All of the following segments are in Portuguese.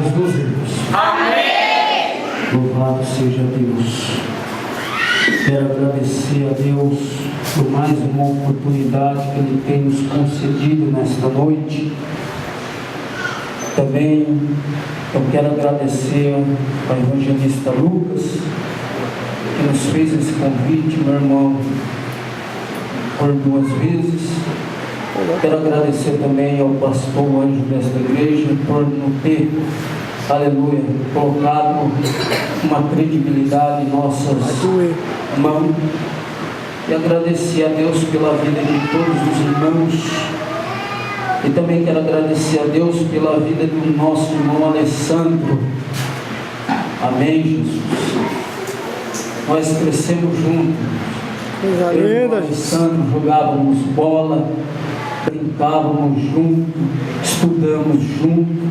dos irmãos. Amém. Louvado seja Deus. Quero agradecer a Deus por mais uma oportunidade que Ele tem nos concedido nesta noite. Também eu quero agradecer ao evangelista Lucas, que nos fez esse convite, meu irmão, por 2 vezes. Quero agradecer também ao pastor anjo desta igreja por não ter, aleluia, colocado uma credibilidade em nossas mãos. E agradecer a Deus pela vida de todos os irmãos. E também quero agradecer a Deus pela vida do nosso irmão Alessandro. Amém, Jesus. Nós crescemos juntos. Eu e o Alessandro jogávamos bola, brincávamos juntos, estudamos juntos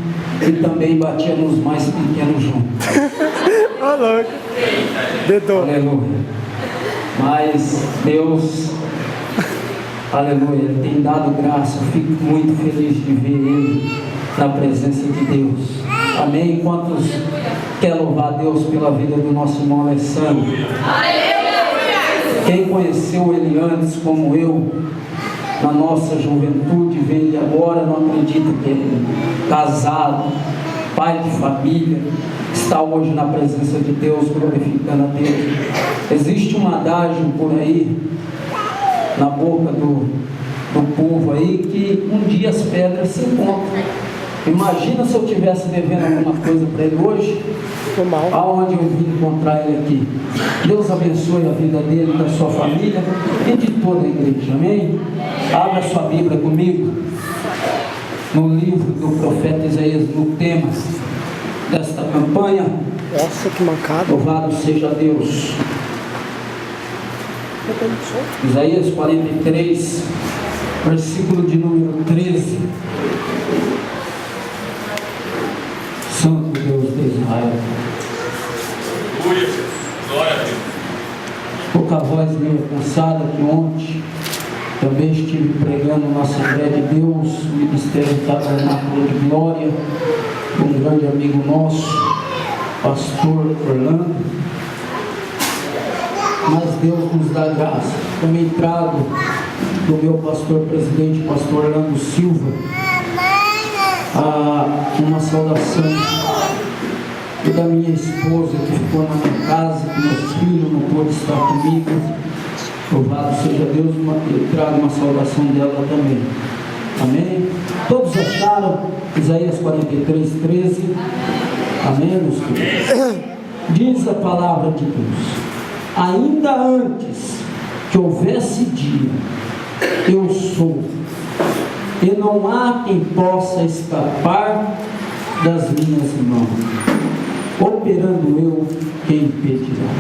e também batíamos mais pequenos juntos. Aleluia. Mas Deus, aleluia, Ele tem dado graça. Eu fico muito feliz de ver Ele na presença de Deus. Amém? Quantos querem louvar a Deus pela vida do nosso irmão Alessandro? Quem conheceu ele antes, como eu, na nossa juventude, vê ele agora, não acredita que ele é casado, pai de família, está hoje na presença de Deus, glorificando a Deus. Existe um adágio por aí, na boca do povo aí, que um dia as pedras se encontram. Imagina se eu estivesse devendo alguma coisa para ele hoje, aonde eu vim encontrar ele aqui. Deus abençoe a vida dele, da sua família e de toda a igreja, amém? Abra sua Bíblia comigo, no livro do profeta Isaías, no tema desta campanha. Nossa, que mancada. Louvado seja Deus. Isaías 43, versículo de número 13. Santo Deus de Israel. Glória a Deus. Pouca voz meio cansada que ontem também estive pregando na Assembleia de Deus, o Ministério Tabernáculo de Glória, um grande amigo nosso, pastor Orlando. Mas Deus nos dá graça. Também trago do meu pastor presidente, pastor Orlando Silva, uma saudação, e da minha esposa que ficou na minha casa, que meus filhos não pôde estar comigo. Louvado seja Deus, eu trago uma saudação dela também. Amém? Todos acharam Isaías 43, 13? Amém, meus queridos? Diz a palavra de Deus: ainda antes que houvesse dia, eu sou, e não há quem possa escapar das minhas mãos. Operando eu, quem impedirá?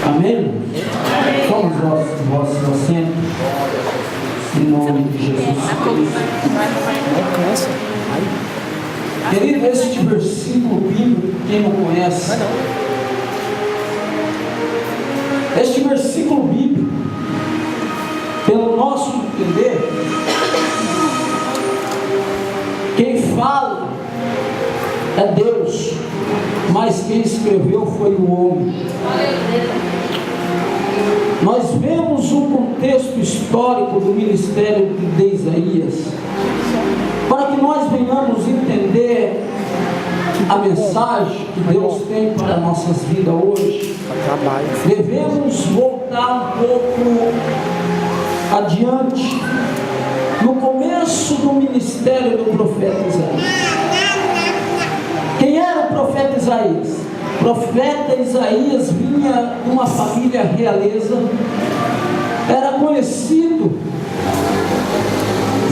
Amém? Somos vossos assentos, em nome de Jesus Cristo. Querido, este versículo bíblico, quem não conhece, este versículo bíblico, pelo nosso entender, quem fala é Deus, mas quem escreveu foi o homem. Nós vemos o contexto histórico do ministério de Isaías, para que nós venhamos entender a mensagem que Deus tem para nossas vidas hoje. Devemos voltar um pouco adiante, no começo do ministério do profeta Isaías. Quem era o profeta Isaías? O profeta Isaías vinha de uma família realeza, era conhecido,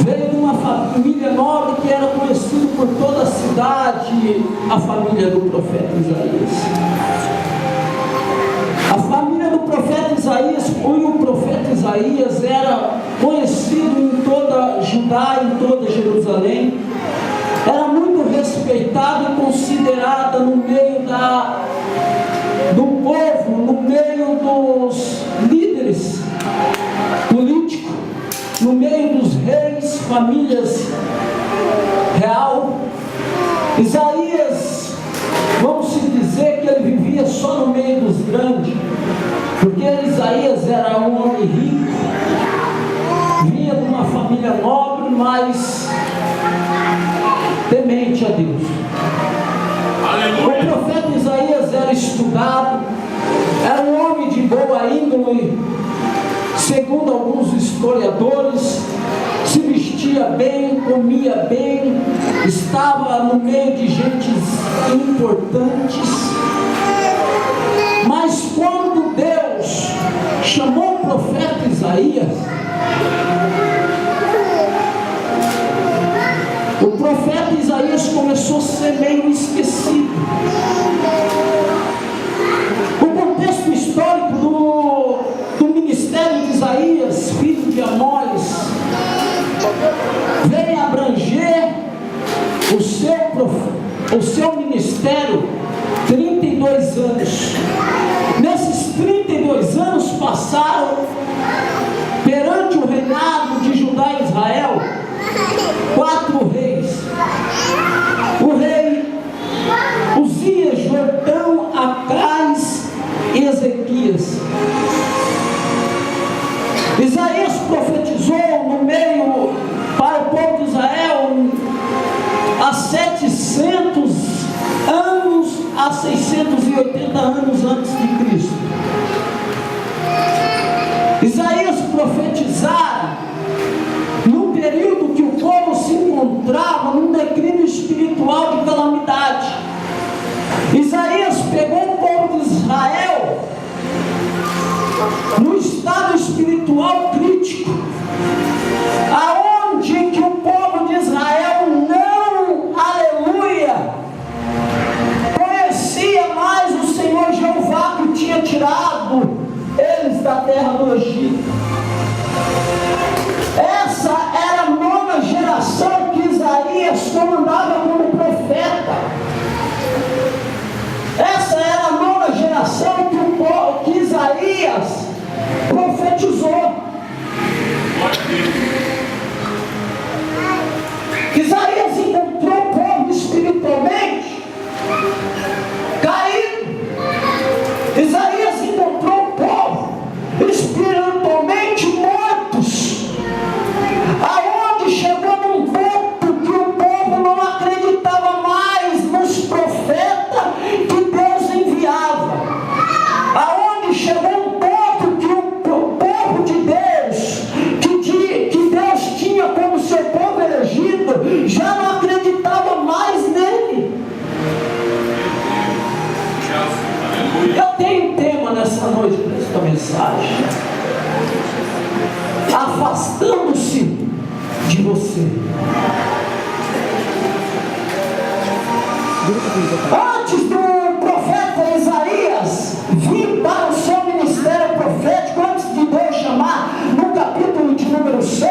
veio de uma família nobre que era conhecido por toda a cidade, a família do profeta Isaías. A família do profeta Isaías, o profeta Isaías era conhecido em toda Judá, em toda Jerusalém, era muito respeitado e considerado no meio do povo, no meio dos líderes políticos, no meio dos reis, famílias real, Isaías, vamos se dizer que ele vivia só no meio dos grandes, porque Isaías era um homem rico, vinha de uma família nobre, mas temente a Deus. Aleluia. O profeta Isaías era estudado, era um homem de boa índole, segundo alguns historiadores, se vestia bem, comia bem, estava no meio de gente importantes. Mas quando Deus chamou o profeta Isaías, o profeta Isaías começou a ser meio esquecido. O contexto histórico do ministério de Isaías, filho de Amós, vem abranger o seu ministério 32 anos. Nesses 32 anos passaram perante o reinado de Judá e Israel 4 reis. O rei Uzias, Jotão, Acais e Ezequias. Isaías profetizou no meio para o povo de Israel há 700 anos a 680 anos antes de Cristo. Isaías profetizara no período que o povo se encontrava num declínio espiritual de calamidade. Isaías pegou o povo de Israel no estado espiritual crítico, aonde que o povo de Israel não, aleluia, conhecia mais o Senhor Jeová que tinha tirado eles da terra do Egito. Essa era a 9ª geração que Isaías comandava como profeta. Essa era a 9ª geração que Isaías profetizou. Isaías encontrou o povo espiritualmente caído. Isaías encontrou o povo espiritualmente mortos, aonde chegou num ponto que o povo não acreditava mais nos profetas que Deus enviava, aonde chegou um ponto que o povo de Deus, que Deus tinha como seu povo elegido, já não acreditava mais nele. Eu tenho um tema nessa noite para esta mensagem: afastando-se de você. Antes do profeta Isaías vir para o seu ministério profético, antes de Deus chamar, no capítulo de número 6,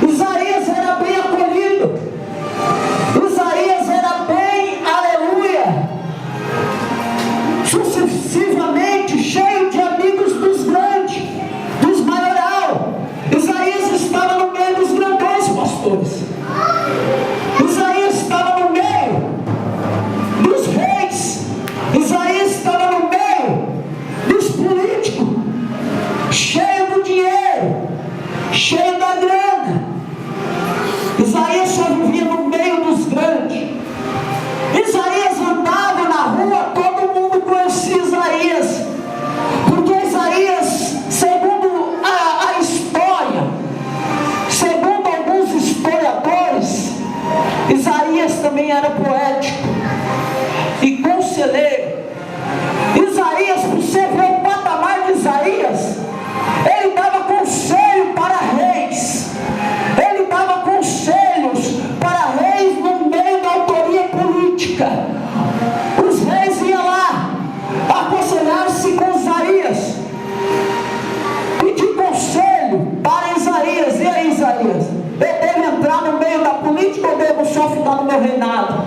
Isaías era bem acolhido. Isaías era bem, aleluia, sucessivamente cheio de amigos dos grandes, dos maioral. Isaías estava no meio dos grandões, pastores. Isaías estava no meio dos reis. Isaías estava no meio dos políticos, cheio do dinheiro, cheio da grana. Isaías só vivia no meio dos grandes. Isaías andava na rua, todo mundo conhecia Isaías, porque Isaías, segundo a história, segundo alguns historiadores, Isaías também era poético e conselheiro. Isaías, para você ver o patamar de Isaías, ele dava conselho para reis, ele dava conselhos para reis no meio da autoria política. Os reis iam lá aconselhar-se com Isaías, pedir conselho para Isaías. E aí, Isaías, eu devo entrar no meio da política ou devo só ficar no meu reinado?